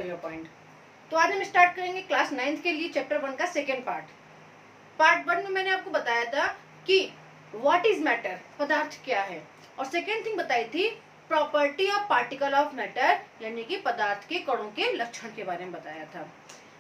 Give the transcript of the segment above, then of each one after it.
Your point. तो आज हम स्टार्ट करेंगे क्लास 9th के लिए चैप्टर 1 का सेकेंड पार्ट 1 में मैंने आपको बताया था कि व्हाट इज मैटर, पदार्थ क्या है, और सेकेंड थिंग बताई थी property of particle of matter, यानी कि पदार्थ के कणों के लक्षण के बारे में बताया था।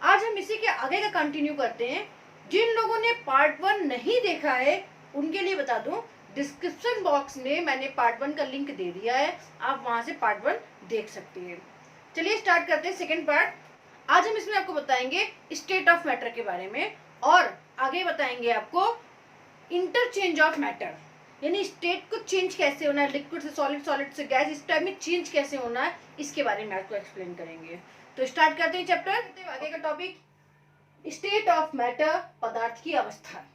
आज हम इसी के आगे का कंटिन्यू करते हैं। जिन लोगों ने पार्ट 1 नहीं देखा है उनके लिए बता दूं, डिस्क्रिप्शन बॉक्स में मैंने पार्ट 1 का लिंक दे दिया है, आप वहां से पार्ट 1 देख सकते हैं। चलिए स्टार्ट करते हैं सेकेंड पार्ट। आज हम इसमें आपको बताएंगे स्टेट ऑफ मैटर के बारे में, और आगे बताएंगे आपको इंटरचेंज ऑफ मैटर, यानी स्टेट को चेंज कैसे होना है, लिक्विड से सॉलिड, सॉलिड से गैस, इस टाइप में चेंज कैसे होना है, इसके बारे में आपको एक्सप्लेन करेंगे। तो स्टार्ट करते हैं चैप्टर। आगे का टॉपिक स्टेट ऑफ मैटर, पदार्थ की अवस्था।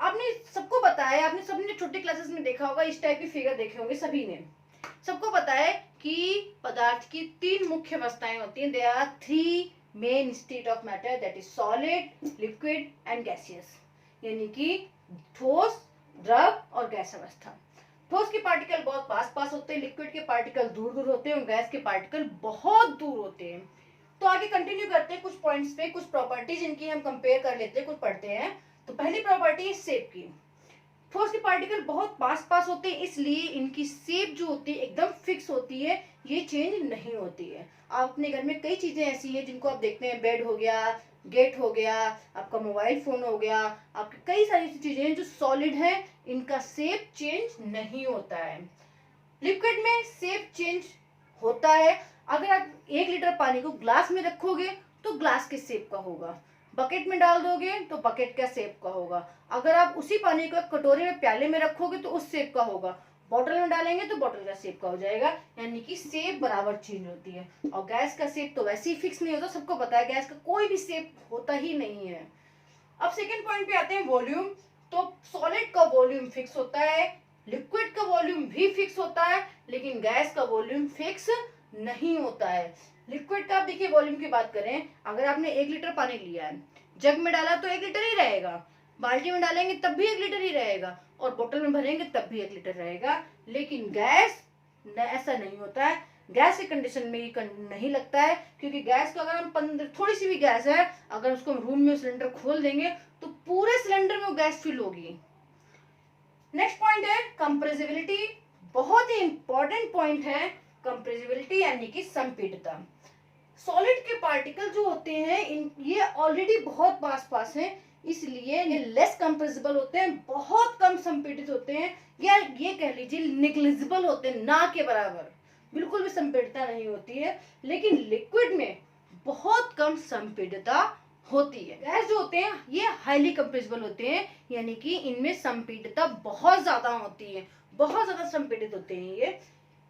आपने सबको पता है, आपने सबने छोटे क्लासेस में देखा होगा, इस टाइप की फिगर देखे होंगे सभी ने। सबको पता है कि पदार्थ की 3 मुख्य अवस्थाएं होती हैं। There are 3 main state of matter, that is solid, liquid and gaseous, यानी कि ठोस, द्रव और गैस अवस्था। ठोस के पार्टिकल बहुत पास पास होते हैं, लिक्विड के पार्टिकल दूर दूर होते हैं और गैस के पार्टिकल बहुत दूर होते हैं। तो आगे कंटिन्यू करते हैं कुछ पॉइंट्स पे, कुछ प्रॉपर्टीज इनकी हम कंपेयर कर लेते हैं, कुछ पढ़ते हैं। तो पहली प्रॉपर्टी है शेप की। ठोस के पार्टिकल बहुत पास पास होते हैं, इसलिए इनकी शेप जो होती है एकदम फिक्स होती है, ये चेंज नहीं होती है। आप अपने घर में कई चीजें ऐसी हैं जिनको आप देखते हैं, बेड हो गया, गेट हो गया, आपका मोबाइल फोन हो गया, आपकी कई सारी चीजें हैं जो सॉलिड है, इनका शेप चेंज नहीं होता है। लिक्विड में शेप चेंज होता है। अगर आप 1 लीटर पानी को ग्लास में रखोगे तो ग्लास के शेप का होगा, बकेट में डाल दोगे तो बकेट का शेप का होगा, अगर आप उसी पानी को कटोरे में, प्याले में रखोगे तो उस शेप का होगा, बॉटल में डालेंगे तो बॉटल का शेप का हो जाएगा, यानी कि शेप बराबर चेंज होती है। और गैस का शेप तो वैसे ही फिक्स नहीं होता, सबको पता है गैस का कोई भी शेप होता ही नहीं है। अब सेकेंड पॉइंट पे आते हैं वॉल्यूम। तो सॉलिड का वॉल्यूम फिक्स होता है, लिक्विड का वॉल्यूम भी फिक्स होता है, लेकिन गैस का वॉल्यूम फिक्स नहीं होता है। लिक्विड का आप देखिए वॉल्यूम की बात करें, अगर आपने 1 लीटर पानी लिया है, जग में डाला तो 1 लीटर ही रहेगा, बाल्टी में डालेंगे तब भी 1 लीटर ही रहेगा, और बोतल में भरेंगे तब भी 1 लीटर रहेगा। लेकिन गैस ऐसा नहीं होता है, गैस के कंडीशन में ये नहीं लगता है, क्योंकि गैस को अगर हम थोड़ी सी भी गैस है, अगर उसको रूम में सिलेंडर खोल देंगे तो पूरे सिलेंडर में वो गैस फिल होगी। नेक्स्ट पॉइंट है कंप्रेसिबिलिटी, बहुत ही इंपॉर्टेंट पॉइंट है कंप्रेसिबिलिटी, यानी कि संपीड़ितता। सॉलिड के पार्टिकल जो होते हैं ये ऑलरेडी बहुत पास पास हैं, इसलिए ये लेस कंप्रेसिबल होते हैं, बहुत कम संपीड़ित होते हैं, या ये कह लीजिए निग्लिजिबल होते हैं, ना के बराबर, बिल्कुल भी संपीड़ितता नहीं होती है। लेकिन लिक्विड में बहुत कम संपीड़ितता होती है। गैस जो होते हैं ये हाईली कंप्रेसिबल होते हैं, यानी कि इनमें संपीड़ितता बहुत ज्यादा होती है, बहुत ज्यादा संपीड़ित होते हैं ये।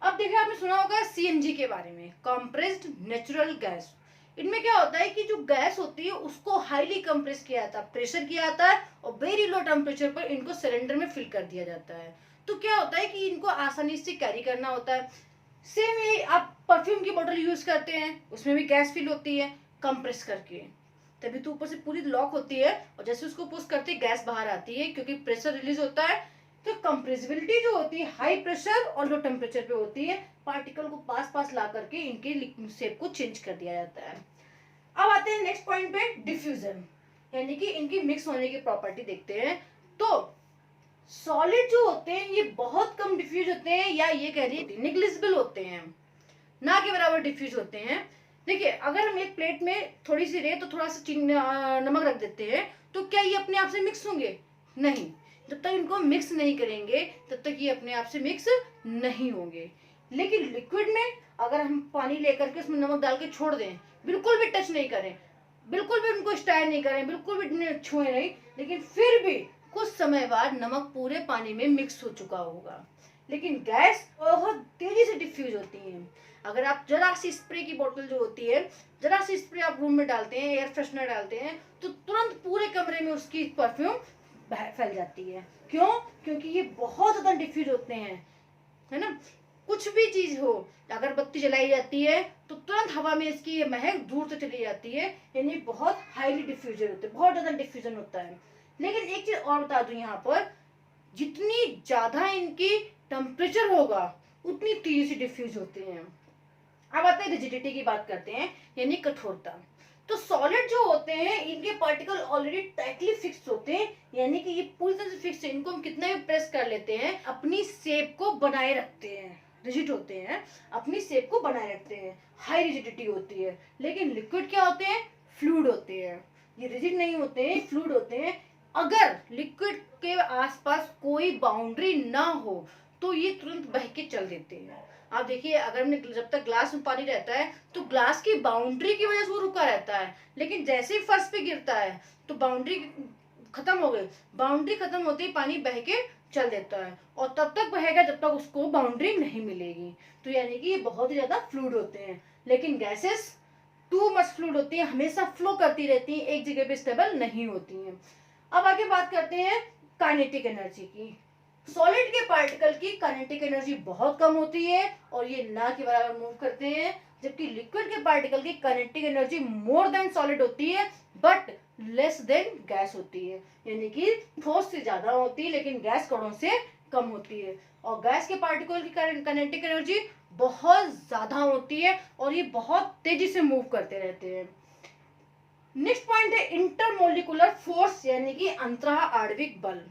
अब देखिए, आपने सुना होगा सीएनजी के बारे में, कंप्रेस्ड नेचुरल गैस। इनमें क्या होता है कि जो गैस होती है उसको हाईली कंप्रेस किया जाता है, प्रेशर किया जाता है, और वेरी लो टेम्परेचर पर इनको सिलेंडर में फिल कर दिया जाता है। तो क्या होता है कि इनको आसानी से कैरी करना होता है। सेम ये आप परफ्यूम की बोतल यूज करते हैं, उसमें भी गैस फिल होती है कंप्रेस करके, तभी तो ऊपर से पूरी लॉक होती है, और जैसे उसको पुश करते ही गैस बाहर आती है, क्योंकि प्रेशर रिलीज होता है। तो कंप्रेसिबिलिटी जो होती है हाई प्रेशर और लो टेम्परेचर पे होती है, पार्टिकल को पास पास ला करके इनके शेप को चेंज कर दिया जाता है। अब आते हैं नेक्स्ट पॉइंट पे, डिफ्यूजन, यानी कि इनकी मिक्स होने की प्रॉपर्टी देखते हैं। तो सॉलिड जो होते हैं ये बहुत कम डिफ्यूज होते हैं, या ये कह रही निग्लिजिबल होते हैं, ना के बराबर डिफ्यूज होते हैं। देखिए, अगर हम एक प्लेट में थोड़ी सी रेत तो थोड़ा सा नमक रख देते हैं, तो क्या ये अपने आप से मिक्स होंगे? नहीं, जब तक इनको मिक्स नहीं करेंगे तब तक ये अपने आप से मिक्स नहीं होंगे। लेकिन लिक्विड में अगर हम पानी लेकर के उसमें नमक डाल के छोड़ दें, बिल्कुल भी टच नहीं करें, बिल्कुल भी उनको स्टायर नहीं करें, बिल्कुल भी छुए नहीं, लेकिन फिर भी कुछ समय बाद नमक पूरे पानी में मिक्स हो चुका होगा। लेकिन गैस बहुत तेजी से डिफ्यूज होती है। अगर आप जरा सी स्प्रे की बोतल जो होती है, जरा सी स्प्रे आप रूम में डालते हैं, एयर फ्रेशनर डालते हैं, तो तुरंत पूरे कमरे में उसकी परफ्यूम फैल जाती है। क्यों? क्योंकि ये बहुत ज्यादा डिफ्यूज होते हैं, है ना। कुछ भी चीज हो, अगर बत्ती जलाई जाती है तो तुरंत हवा में इसकी ये महक दूर तक चली जाती है, यानी बहुत हाईली डिफ्यूजन होते हैं, बहुत ज्यादा डिफ्यूजन होता है। लेकिन एक चीज और बता दूं यहाँ पर, जितनी ज्यादा इनकी टेम्परेचर होगा उतनी तेजी से डिफ्यूज होते हैं। अब आते हैं रिजिडिटी की बात करते हैं, यानी कठोरता। तो सॉलिड जो होते हैं इनके पार्टिकल ऑलरेडी टाइटली फिक्स होते हैं, यानी कि ये पूरी तरह से फिक्स है, इनको हम कितना भी प्रेस कर लेते हैं अपनी शेप को बनाए रखते हैं, रिजिड होते हैं, अपनी शेप को बनाए रखते हैं, हाई रिजिडिटी होती है। लेकिन लिक्विड क्या होते हैं, फ्लूइड होते हैं, ये रिजिड नहीं होते हैं, फ्लूइड होते हैं। अगर लिक्विड के आसपास कोई बाउंड्री ना हो तो ये तुरंत बह के चल देते हैं। आप देखिए, अगर हमने जब तक ग्लास में पानी रहता है तो ग्लास की बाउंड्री की वजह से वो रुका रहता है, लेकिन जैसे ही फर्श पे गिरता है तो बाउंड्री खत्म हो गई, बाउंड्री खत्म होते ही पानी बह के चल देता है, और तब तक बहेगा जब तक उसको बाउंड्री नहीं मिलेगी। तो यानी कि ये बहुत ही ज्यादा फ्लूइड होते हैं। लेकिन गैसेस टू मच फ्लूइड होती है, हमेशा फ्लो करती रहती है, एक जगह पे स्टेबल नहीं होती हैं। अब आगे बात करते हैं काइनेटिक एनर्जी की। सॉलिड के पार्टिकल की काइनेटिक एनर्जी बहुत कम होती है और ये ना के बराबर मूव करते हैं, जबकि लिक्विड के पार्टिकल की kinetic energy more than solid होती है बट लेस देन गैस होती है, यानी कि ठोस से ज्यादा होती है लेकिन गैस कणों से कम होती है। और गैस के पार्टिकल की काइनेटिक एनर्जी बहुत ज्यादा होती है और ये बहुत तेजी से मूव करते रहते हैं। नेक्स्ट पॉइंट है इंटरमोलिकुलर फोर्स, यानी कि अंतरह आणविक बल।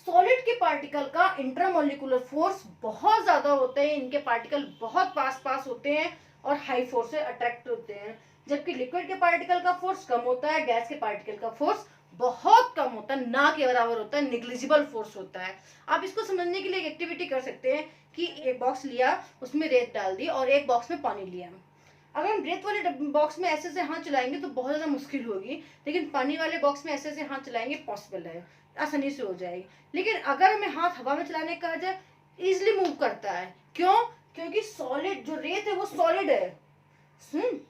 सॉलिड के पार्टिकल का इंटरमोलिकुलर फोर्स बहुत ज्यादा होते हैं, इनके पार्टिकल बहुत पास पास होते हैं और हाई फोर्स से अट्रैक्ट होते हैं, जबकि लिक्विड के पार्टिकल का फोर्स कम होता है, गैस के पार्टिकल का फोर्स बहुत कम होता है, ना के बराबर होता है, निग्लिजिबल फोर्स होता है। आप इसको समझने के लिए एक एक्टिविटी कर सकते हैं कि एक बॉक्स लिया, उसमें रेत डाल दी और एक बॉक्स में पानी लिया। अगर हम रेत वाले बॉक्स में ऐसे से हाथ चलाएंगे तो बहुत ज्यादा मुश्किल होगी, लेकिन पानी वाले बॉक्स में ऐसे से हाथ चलाएंगे पॉसिबल है, आसानी से हो जाएगी। लेकिन अगर हमें हाथ हवा में चलाने कहा जाए इजिली मूव करता है, क्यों? क्योंकि सॉलिड जो रेत है वो सॉलिड है।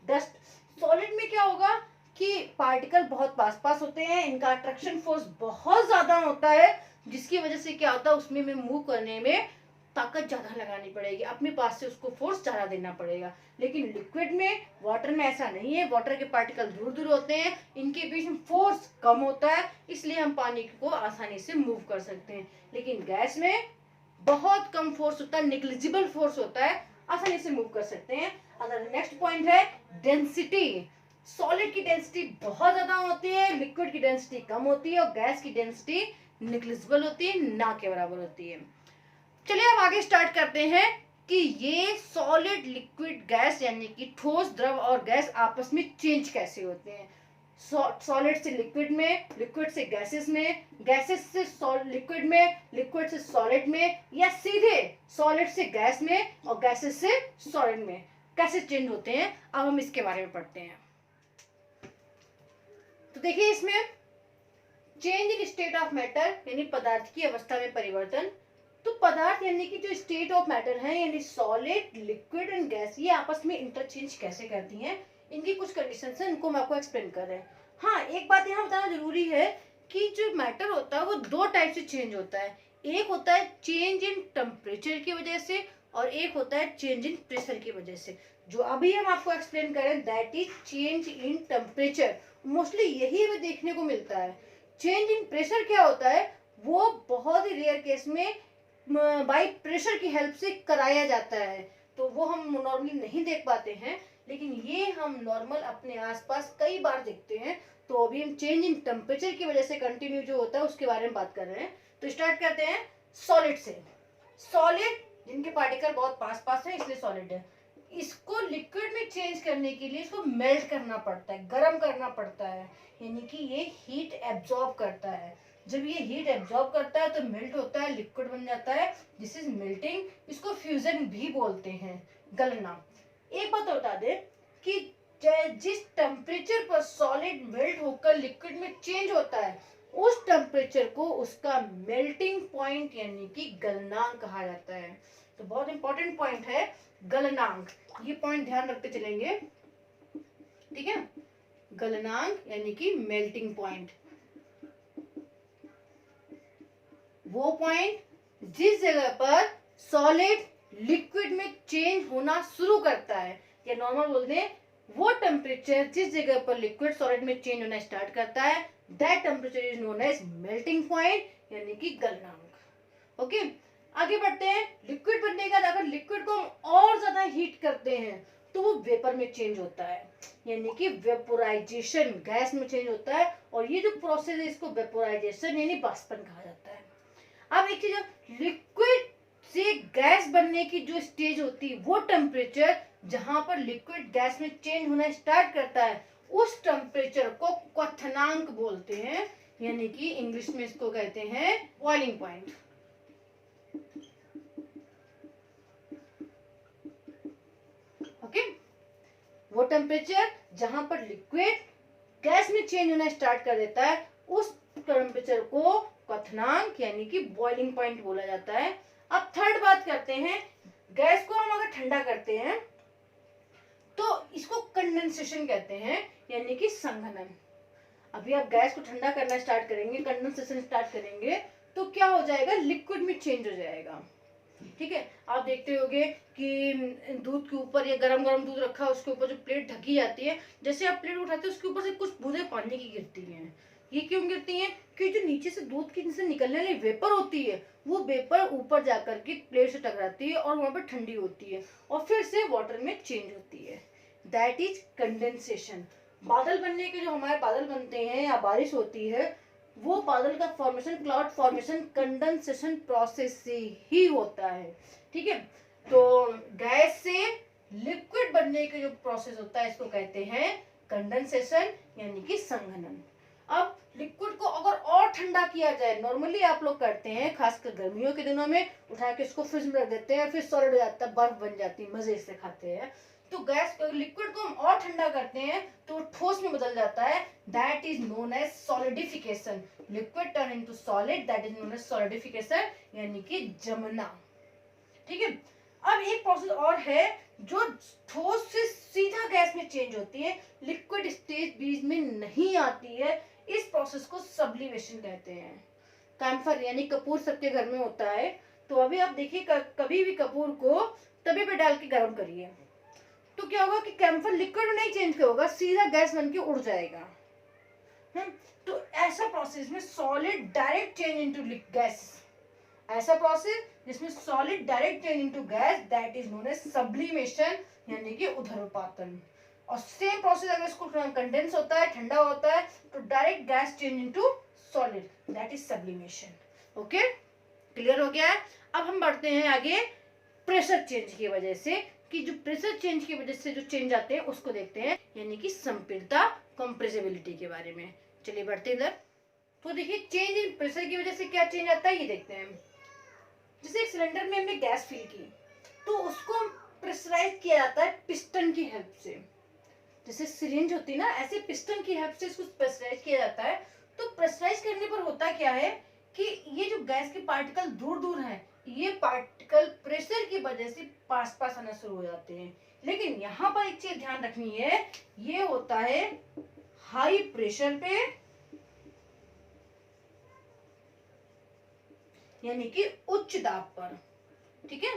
डस्ट सॉलिड में क्या होगा कि पार्टिकल बहुत पास पास होते हैं, इनका अट्रैक्शन फोर्स बहुत ज्यादा होता है, जिसकी वजह से क्या होता है उसमें में मूव करने में ताकत ज्यादा लगानी पड़ेगी, अपने पास से उसको फोर्स ज्यादा देना पड़ेगा। लेकिन लिक्विड में, वाटर में ऐसा नहीं है, वाटर के पार्टिकल दूर दूर होते हैं, इनके बीच में फोर्स कम होता है, इसलिए हम पानी को आसानी से मूव कर सकते हैं। लेकिन गैस में बहुत कम फोर्स होता है, निग्लिजिबल फोर्स होता है, आसानी से मूव कर सकते हैं। अगर नेक्स्ट पॉइंट है डेंसिटी। सॉलिड की डेंसिटी बहुत ज्यादा होती है, लिक्विड की डेंसिटी कम होती है और गैस की डेंसिटी निग्लिजिबल होती है, ना के बराबर होती है। चलिए अब आगे स्टार्ट करते हैं कि ये सॉलिड, लिक्विड, गैस यानी कि ठोस, द्रव और गैस आपस में चेंज कैसे होते हैं। सॉलिड से लिक्विड में, लिक्विड से गैसेस में, गैसेस से लिक्विड में, लिक्विड से सॉलिड में, या सीधे सॉलिड से गैस में और गैसेस से सॉलिड में कैसे चेंज होते हैं, अब हम इसके बारे में पढ़ते हैं। तो देखिए इसमें change in state of matter यानी पदार्थ की अवस्था में परिवर्तन। तो पदार्थ यानी कि जो स्टेट ऑफ मैटर है, यानी सॉलिड, लिक्विड एंड गैस, ये आपस में इंटरचेंज कैसे करती हैं, इनकी कुछ कंडीशंस हैं, इनको मैं आपको एक्सप्लेन कर रहे हैं। हाँ, एक बात यहाँ बताना जरूरी है कि जो मैटर होता है वो दो टाइप से चेंज होता है। एक होता है चेंज इन टेम्परेचर की वजह से और एक होता है चेंज इन प्रेशर की वजह से। जो अभी हम आपको एक्सप्लेन करें that is change in temperature. Mostly यही हमें देखने को मिलता है। चेंज इन प्रेशर क्या होता है, वो बहुत ही रेयर केस में बाई प्रेशर की हेल्प से कराया जाता है, तो वो हम नॉर्मली नहीं देख पाते हैं, लेकिन ये हम नॉर्मल अपने आसपास कई बार देखते हैं। तो अभी हम चेंज इन टेम्परेचर की वजह से कंटिन्यू जो होता है उसके बारे में बात कर रहे हैं। तो स्टार्ट करते हैं सॉलिड से। सॉलिड जिनके पार्टिकल बहुत पास पास है इसलिए सॉलिड है। इसको लिक्विड में चेंज करने के लिए इसको मेल्ट करना पड़ता है, गर्म करना पड़ता है, यानी कि ये हीट एब्जॉर्ब करता है। जब ये हीट एब्जॉर्ब करता है तो मेल्ट होता है, लिक्विड बन जाता है, दिस इज मेल्टिंग। इसको फ्यूजन भी बोलते हैं, गलना। एक बात बता दे कि जिस टेम्परेचर पर सॉलिड मेल्ट होकर लिक्विड में चेंज होता है उस टेम्परेचर को उसका मेल्टिंग पॉइंट यानी कि गलनांक कहा जाता है। तो बहुत इंपॉर्टेंट पॉइंट है गलनांक, ये पॉइंट ध्यान रखते चलेंगे, ठीक है। गलनांक यानी कि मेल्टिंग पॉइंट, वो पॉइंट जिस जगह पर सॉलिड लिक्विड में चेंज होना शुरू करता है, या नॉर्मल बोलते हैं वो टेम्परेचर जिस जगह पर लिक्विड सॉलिड में चेंज होना स्टार्ट करता है, that temperature is known as melting point यानी कि गलनांक। ओके, आगे बढ़ते हैं। लिक्विड बनने के बाद अगर लिक्विड को हम और ज्यादा हीट करते हैं तो वो वेपर में चेंज होता है, यानी कि वेपोराइजेशन, गैस में चेंज होता है। और ये जो प्रोसेस है इसको वेपोराइजेशन यानी वाष्पन कहा जाता है। अब एक चीज, लिक्विड से गैस बनने की जो स्टेज होती है, वो टेम्परेचर जहां पर लिक्विड गैस में चेंज होना स्टार्ट करता है, उस टेम्परेचर को क्वथनांक बोलते हैं, यानी कि इंग्लिश में इसको कहते हैं बॉइलिंग पॉइंट। ओके, वो टेम्परेचर जहां पर लिक्विड गैस में चेंज होना स्टार्ट कर देता है, उस टेम्परेचर को क्वथनांक यानी कि बॉइलिंग पॉइंट बोला जाता है। अब थर्ड बात करते हैं, गैस को हम अगर ठंडा करते हैं तो इसको कंडेंसेशन कहते हैं, यानी कि संघनन। अभी आप गैस को ठंडा करना स्टार्ट करेंगे, कंडेंसेशन स्टार्ट करेंगे, तो क्या हो जाएगा, लिक्विड में चेंज हो जाएगा। ठीक है, आप देखते होंगे कि दूध के ऊपर या गरम गरम दूध रखा है, उसके ऊपर जो प्लेट ढकी जाती है, जैसे आप प्लेट उठाते हैं उसके ऊपर से कुछ बूंदें पानी की गिरती हैं। ये क्यों गिरती हैं? कि जो नीचे से दूध की से निकलने वाली वेपर होती है, वो वेपर ऊपर जाकर के प्लेट से टकराती है और वहां पर ठंडी होती है और फिर से वाटर में चेंज होती है। That is condensation. बादल बनने के, जो हमारे बादल बनते हैं या बारिश होती है, वो बादल का formation, cloud formation condensation process से ही होता है। ठीक है, तो गैस से लिक्विड बनने के जो प्रोसेस होता है इसको कहते हैं कंडेंसेशन यानी कि संघनन। अब लिक्विड को अगर और ठंडा किया जाए, नॉर्मली आप लोग करते हैं खासकर गर्मियों के दिनों में, उठा के इसको फ्रिज में रख देते हैं, फिर सॉलिड हो जाता है, बर्फ बन जाती है, मजे से खाते हैं। तो गैस लिक्विड को हम और ठंडा करते हैं तो ठोस में बदल जाता है, that is known as solidification. Liquid turn into solid, that is known as solidification यानी कि जमना। ठीक है, अब एक प्रोसेस और है जो ठोस से सीधा गैस में चेंज होती है, लिक्विड स्टेज बीच में नहीं आती है, इस प्रोसेस को सब्लिमेशन कहते हैं। कैम्फर यानी कपूर सबके घर में होता है, तो अभी आप देखिए कभी भी कपूर को तवे पे डाल के गर्म करिए तो क्या होगा कि कैम्फर लिक्विड में नहीं चेंज होगा, सीधा गैस बन के उड़ जाएगा। तो ऐसा प्रोसेस में solid direct change into gas, ऐसा प्रोसेस जिसमें solid direct change into gas, that is known as sublimation यानी कि उधर्वपातन। और सेम प्रोसेस अगर इसको कंडेंस होता है, ठंडा होता है, तो direct gas change into solid, that is sublimation. Okay, clear हो गया है। अब हम बढ़ते हैं आगे प्रेशर चेंज की वजह से, कि जो प्रेशर चेंज की वजह से जो चेंज आते हैं उसको देखते हैं, यानी कि संपीड़ितता, कंप्रेसिबिलिटी के बारे में। चलिए बढ़ते इधर। तो देखिए चेंज इन प्रेशर की वजह से क्या चेंज आता है ये देखते हैं। जैसे एक सिलेंडर में हमने गैस फिल की तो उसको प्रेशराइज किया जाता है पिस्टन की हेल्प से। जैसे सिरिंज होती है ना, ऐसे पिस्टन की हेल्प से इसको प्रेशराइज किया जाता है। तो प्रेशराइज करने पर होता क्या है कि ये जो गैस के पार्टिकल दूर दूर हैं, ये पार्टिकल प्रेशर की वजह से पास पास आना शुरू हो जाते हैं। लेकिन यहाँ पर एक चीज ध्यान रखनी है, ये होता है हाई प्रेशर पे, यानी कि उच्च दाब पर, ठीक है,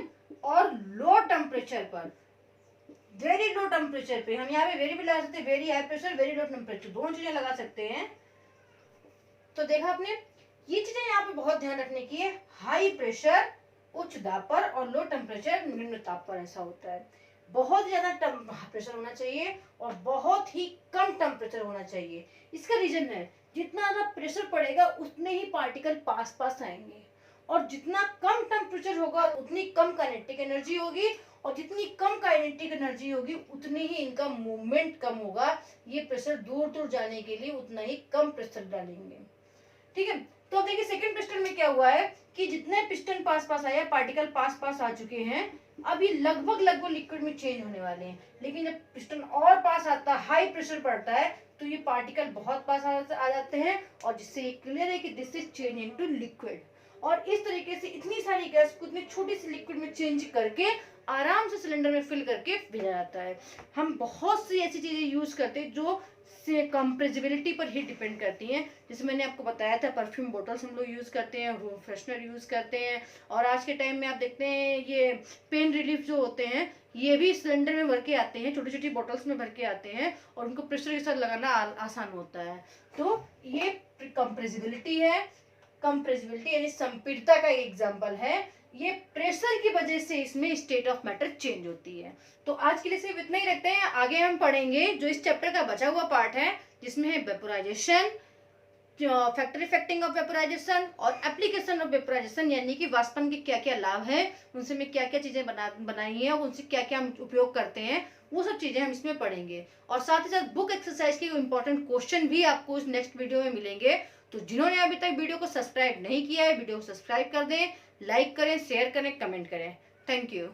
और लो टेम्परेचर पर, वेरी लो टेम्परेचर पे। हम यहाँ पे वेरी भी लगा सकते हैं, very high pressure, very low temperature, दोनों चीजें लगा सकते हैं। तो देखा आपने, ये चीजें यहाँ पे बहुत ध्यान रखने की है, हाई प्रेशर उच्च दाब पर और लो टेम्परेचर निम्न ताप पर ऐसा होता है। बहुत ज्यादा प्रेशर होना चाहिए और बहुत ही कम टेम्परेचर होना चाहिए। इसका रीजन है, जितना ज्यादा प्रेशर पड़ेगा उतने ही पार्टिकल पास पास आएंगे, और जितना कम टेम्परेचर होगा उतनी कम काइनेटिक एनर्जी होगी, और जितनी कम काइनेटिक एनर्जी होगी उतनी ही इनका मूवमेंट कम होगा। ये प्रेशर दूर दूर जाने के लिए उतना ही कम प्रेशर डालेंगे। ठीक है, तो अब देखिए सेकंड पिस्टन में क्या हुआ है कि जितने पिस्टन पास पास आया, पार्टिकल पास पास आ चुके हैं, अब ये लगभग लिक्विड में चेंज होने वाले हैं। लेकिन जब पिस्टन और पास आता है, हाई प्रेशर पड़ता है, तो ये पार्टिकल बहुत पास आ जाते हैं, और जिससे ये क्लियर है कि this is change into liquid. और इस तरीके से इतनी सारी गैस को इतनी छोटी सी लिक्विड में चेंज करके आराम से सिलेंडर में फिल करके भेजा जाता है। हम बहुत सी ऐसी चीजें यूज करते हैं जो से कंप्रेसिबिलिटी पर ही डिपेंड करती हैं। जैसे मैंने आपको बताया था, परफ्यूम बोटल्स हम लोग यूज करते हैं, रूम फ्रेशनर यूज करते हैं, और आज के टाइम में आप देखते हैं ये पेन रिलीफ जो होते हैं ये भी सिलेंडर में भर के आते हैं, छोटी छोटी बोटल्स में भर के आते हैं, और उनको प्रेशर के साथ लगाना आसान होता है। तो ये कंप्रेसिबिलिटी है, कंप्रेसिबिलिटी यानी संपीड़ितता का एक एग्जाम्पल है। ये प्रेशर की वजह से इसमें स्टेट ऑफ मैटर चेंज होती है। तो आज के लिए सिर्फ इतना ही रखते हैं, आगे हम पढ़ेंगे जो इस चैप्टर का बचा हुआ पार्ट है, जिसमें है vaporization, factor affecting of vaporization और एप्लीकेशन ऑफ वेपोराइजेशन, यानी कि वाष्पन के क्या क्या लाभ हैं, उनसे में क्या क्या चीजें बनाई हैं और उनसे क्या क्या हम उपयोग करते हैं, वो सब चीजें हम इसमें पढ़ेंगे। और साथ ही साथ बुक एक्सरसाइज के इंपॉर्टेंट क्वेश्चन भी आपको इस नेक्स्ट वीडियो में मिलेंगे। तो जिन्होंने अभी तक वीडियो को सब्सक्राइब नहीं किया है, वीडियो को सब्सक्राइब कर दें, लाइक करें, शेयर करें, कमेंट करें। Thank you.